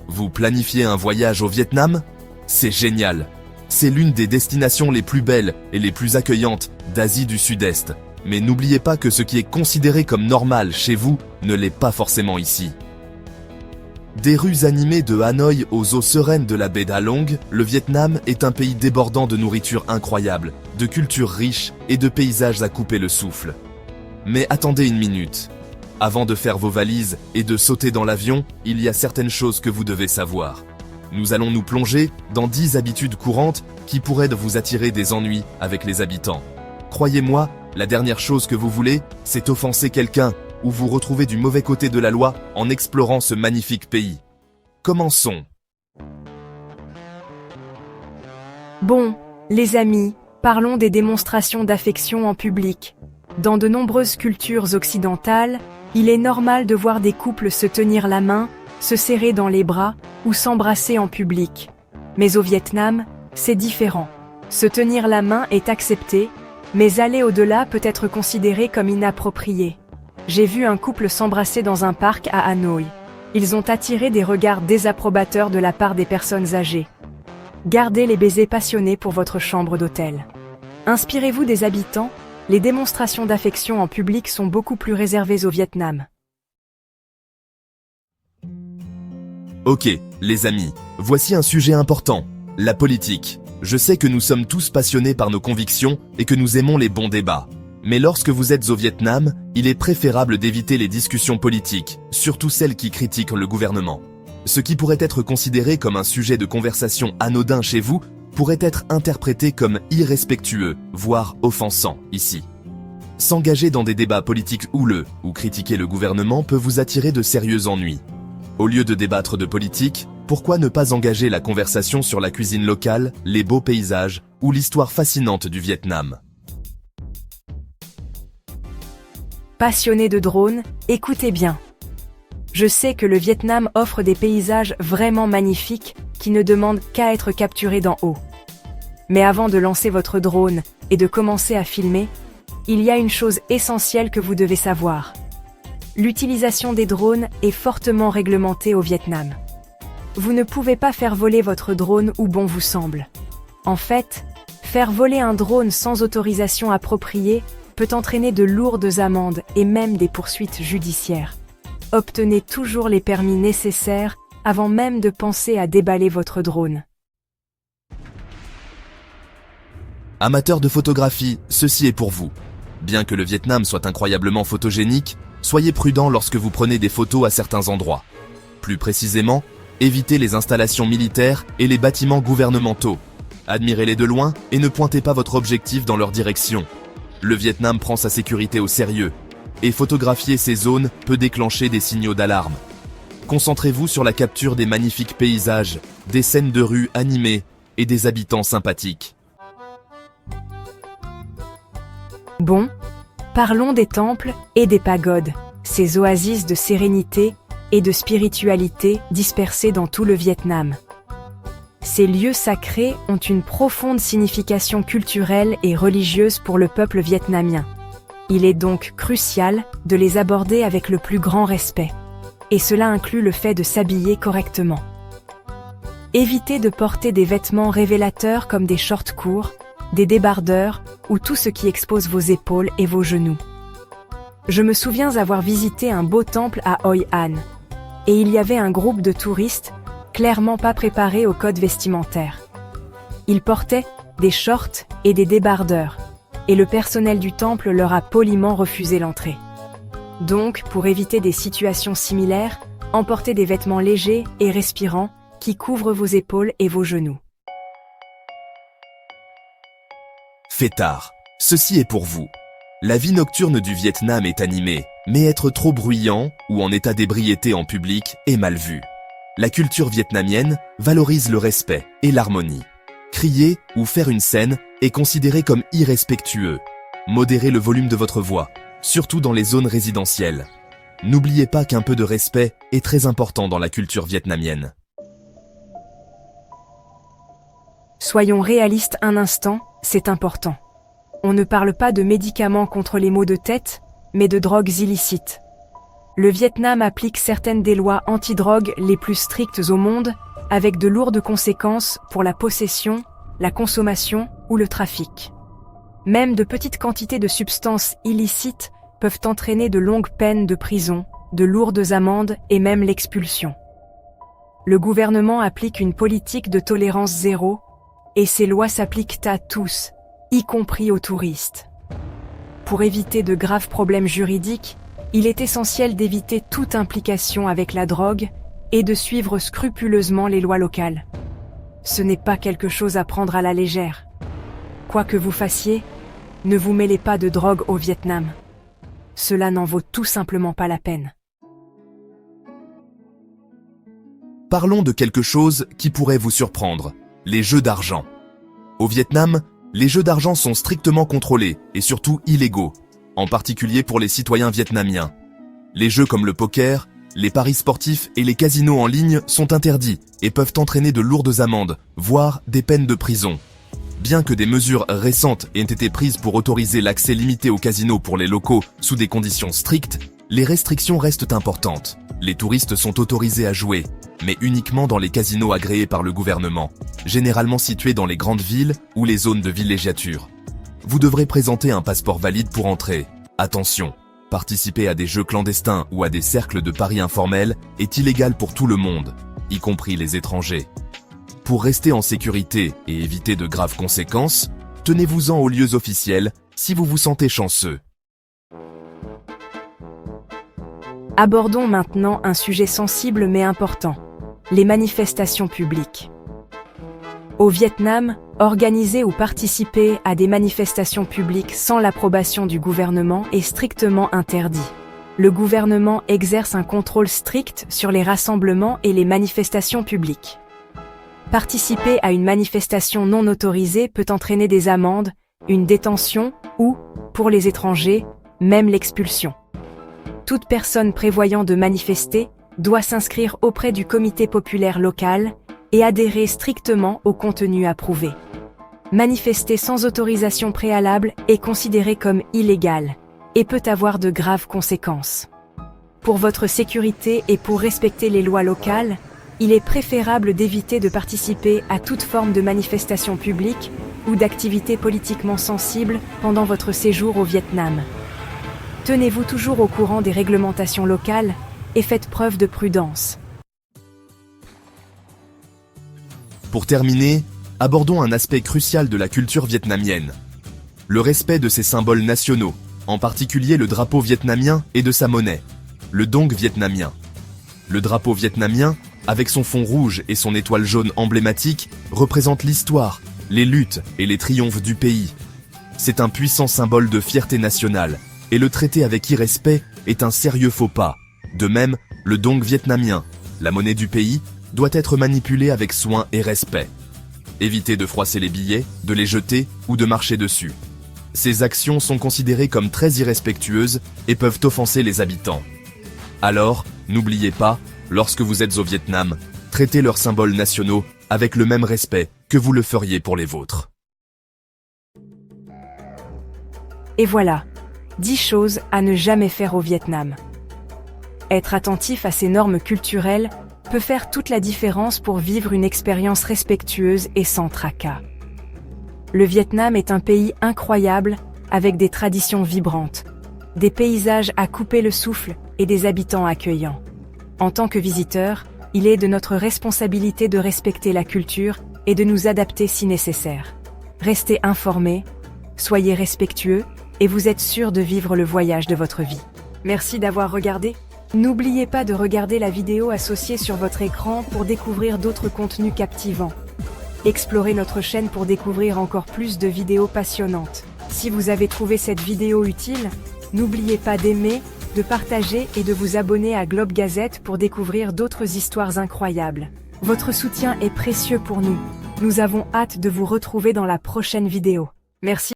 Vous planifiez un voyage au Vietnam? C'est génial! C'est l'une des destinations les plus belles et les plus accueillantes d'Asie du Sud-Est. Mais n'oubliez pas que ce qui est considéré comme normal chez vous ne l'est pas forcément ici. Des rues animées de Hanoï aux eaux sereines de la baie d'Ha Long, le Vietnam est un pays débordant de nourriture incroyable, de cultures riches et de paysages à couper le souffle. Mais attendez une minute. Avant de faire vos valises et de sauter dans l'avion, il y a certaines choses que vous devez savoir. Nous allons nous plonger dans 10 habitudes courantes qui pourraient vous attirer des ennuis avec les habitants. Croyez-moi, la dernière chose que vous voulez, c'est offenser quelqu'un ou vous retrouver du mauvais côté de la loi en explorant ce magnifique pays. Commençons. Bon, les amis, parlons des démonstrations d'affection en public. Dans de nombreuses cultures occidentales, il est normal de voir des couples se tenir la main, se serrer dans les bras ou s'embrasser en public. Mais au Vietnam, c'est différent. Se tenir la main est accepté, mais aller au-delà peut être considéré comme inapproprié. J'ai vu un couple s'embrasser dans un parc à Hanoï. Ils ont attiré des regards désapprobateurs de la part des personnes âgées. Gardez les baisers passionnés pour votre chambre d'hôtel. Inspirez-vous des habitants, les démonstrations d'affection en public sont beaucoup plus réservées au Vietnam. Ok, les amis, voici un sujet important, la politique. Je sais que nous sommes tous passionnés par nos convictions et que nous aimons les bons débats. Mais lorsque vous êtes au Vietnam, il est préférable d'éviter les discussions politiques, surtout celles qui critiquent le gouvernement. Ce qui pourrait être considéré comme un sujet de conversation anodin chez vous pourrait être interprété comme irrespectueux, voire offensant, ici. S'engager dans des débats politiques houleux ou critiquer le gouvernement peut vous attirer de sérieux ennuis. Au lieu de débattre de politique, pourquoi ne pas engager la conversation sur la cuisine locale, les beaux paysages ou l'histoire fascinante du Vietnam? Passionnés de drones, écoutez bien. Je sais que le Vietnam offre des paysages vraiment magnifiques qui ne demandent qu'à être capturés d'en haut. Mais avant de lancer votre drone et de commencer à filmer, il y a une chose essentielle que vous devez savoir. L'utilisation des drones est fortement réglementée au Vietnam. Vous ne pouvez pas faire voler votre drone où bon vous semble. En fait, faire voler un drone sans autorisation appropriée peut entraîner de lourdes amendes et même des poursuites judiciaires. Obtenez toujours les permis nécessaires avant même de penser à déballer votre drone. Amateurs de photographie, ceci est pour vous. Bien que le Vietnam soit incroyablement photogénique, soyez prudents lorsque vous prenez des photos à certains endroits. Plus précisément, évitez les installations militaires et les bâtiments gouvernementaux. Admirez-les de loin et ne pointez pas votre objectif dans leur direction. Le Vietnam prend sa sécurité au sérieux, et photographier ces zones peut déclencher des signaux d'alarme. Concentrez-vous sur la capture des magnifiques paysages, des scènes de rue animées et des habitants sympathiques. Bon, parlons des temples et des pagodes, ces oasis de sérénité et de spiritualité dispersées dans tout le Vietnam. Ces lieux sacrés ont une profonde signification culturelle et religieuse pour le peuple vietnamien. Il est donc crucial de les aborder avec le plus grand respect. Et cela inclut le fait de s'habiller correctement. Évitez de porter des vêtements révélateurs comme des shorts courts, des débardeurs ou tout ce qui expose vos épaules et vos genoux. Je me souviens avoir visité un beau temple à Hoi An. Et il y avait un groupe de touristes clairement pas préparés au code vestimentaire. Ils portaient des shorts et des débardeurs, et le personnel du temple leur a poliment refusé l'entrée. Donc, pour éviter des situations similaires, emportez des vêtements légers et respirants qui couvrent vos épaules et vos genoux. Fêtards, ceci est pour vous. La vie nocturne du Vietnam est animée, mais être trop bruyant ou en état d'ébriété en public est mal vu. La culture vietnamienne valorise le respect et l'harmonie. Crier ou faire une scène est considéré comme irrespectueux. Modérez le volume de votre voix, surtout dans les zones résidentielles. N'oubliez pas qu'un peu de respect est très important dans la culture vietnamienne. Soyons réalistes un instant, c'est important. On ne parle pas de médicaments contre les maux de tête, mais de drogues illicites. Le Vietnam applique certaines des lois anti-drogue les plus strictes au monde, avec de lourdes conséquences pour la possession, la consommation ou le trafic. Même de petites quantités de substances illicites peuvent entraîner de longues peines de prison, de lourdes amendes et même l'expulsion. Le gouvernement applique une politique de tolérance zéro, et ces lois s'appliquent à tous, y compris aux touristes. Pour éviter de graves problèmes juridiques, il est essentiel d'éviter toute implication avec la drogue et de suivre scrupuleusement les lois locales. Ce n'est pas quelque chose à prendre à la légère. Quoi que vous fassiez, ne vous mêlez pas de drogue au Vietnam. Cela n'en vaut tout simplement pas la peine. Parlons de quelque chose qui pourrait vous surprendre, les jeux d'argent. Au Vietnam, les jeux d'argent sont strictement contrôlés et surtout illégaux, en particulier pour les citoyens vietnamiens. Les jeux comme le poker, les paris sportifs et les casinos en ligne sont interdits et peuvent entraîner de lourdes amendes, voire des peines de prison. Bien que des mesures récentes aient été prises pour autoriser l'accès limité aux casinos pour les locaux sous des conditions strictes, les restrictions restent importantes. Les touristes sont autorisés à jouer, mais uniquement dans les casinos agréés par le gouvernement, généralement situés dans les grandes villes ou les zones de villégiature. Vous devrez présenter un passeport valide pour entrer. Attention, participer à des jeux clandestins ou à des cercles de paris informels est illégal pour tout le monde, y compris les étrangers. Pour rester en sécurité et éviter de graves conséquences, tenez-vous-en aux lieux officiels si vous vous sentez chanceux. Abordons maintenant un sujet sensible mais important, les manifestations publiques. Au Vietnam, organiser ou participer à des manifestations publiques sans l'approbation du gouvernement est strictement interdit. Le gouvernement exerce un contrôle strict sur les rassemblements et les manifestations publiques. Participer à une manifestation non autorisée peut entraîner des amendes, une détention ou, pour les étrangers, même l'expulsion. Toute personne prévoyant de manifester doit s'inscrire auprès du comité populaire local et adhérer strictement au contenu approuvé. Manifester sans autorisation préalable est considéré comme illégal et peut avoir de graves conséquences. Pour votre sécurité et pour respecter les lois locales, il est préférable d'éviter de participer à toute forme de manifestation publique ou d'activité politiquement sensible pendant votre séjour au Vietnam. Tenez-vous toujours au courant des réglementations locales et faites preuve de prudence. Pour terminer, abordons un aspect crucial de la culture vietnamienne. Le respect de ses symboles nationaux, en particulier le drapeau vietnamien et de sa monnaie, le dong vietnamien. Le drapeau vietnamien, avec son fond rouge et son étoile jaune emblématique, représente l'histoire, les luttes et les triomphes du pays. C'est un puissant symbole de fierté nationale, et le traiter avec irrespect est un sérieux faux pas. De même, le dong vietnamien, la monnaie du pays, doit être manipulé avec soin et respect. Évitez de froisser les billets, de les jeter ou de marcher dessus. Ces actions sont considérées comme très irrespectueuses et peuvent offenser les habitants. Alors, n'oubliez pas, lorsque vous êtes au Vietnam, traitez leurs symboles nationaux avec le même respect que vous le feriez pour les vôtres. Et voilà, 10 choses à ne jamais faire au Vietnam. Être attentif à ces normes culturelles peut faire toute la différence pour vivre une expérience respectueuse et sans tracas. Le Vietnam est un pays incroyable, avec des traditions vibrantes, des paysages à couper le souffle et des habitants accueillants. En tant que visiteurs, il est de notre responsabilité de respecter la culture et de nous adapter si nécessaire. Restez informés, soyez respectueux et vous êtes sûr de vivre le voyage de votre vie. Merci d'avoir regardé. N'oubliez pas de regarder la vidéo associée sur votre écran pour découvrir d'autres contenus captivants. Explorez notre chaîne pour découvrir encore plus de vidéos passionnantes. Si vous avez trouvé cette vidéo utile, n'oubliez pas d'aimer, de partager et de vous abonner à Globe Gazette pour découvrir d'autres histoires incroyables. Votre soutien est précieux pour nous. Nous avons hâte de vous retrouver dans la prochaine vidéo. Merci.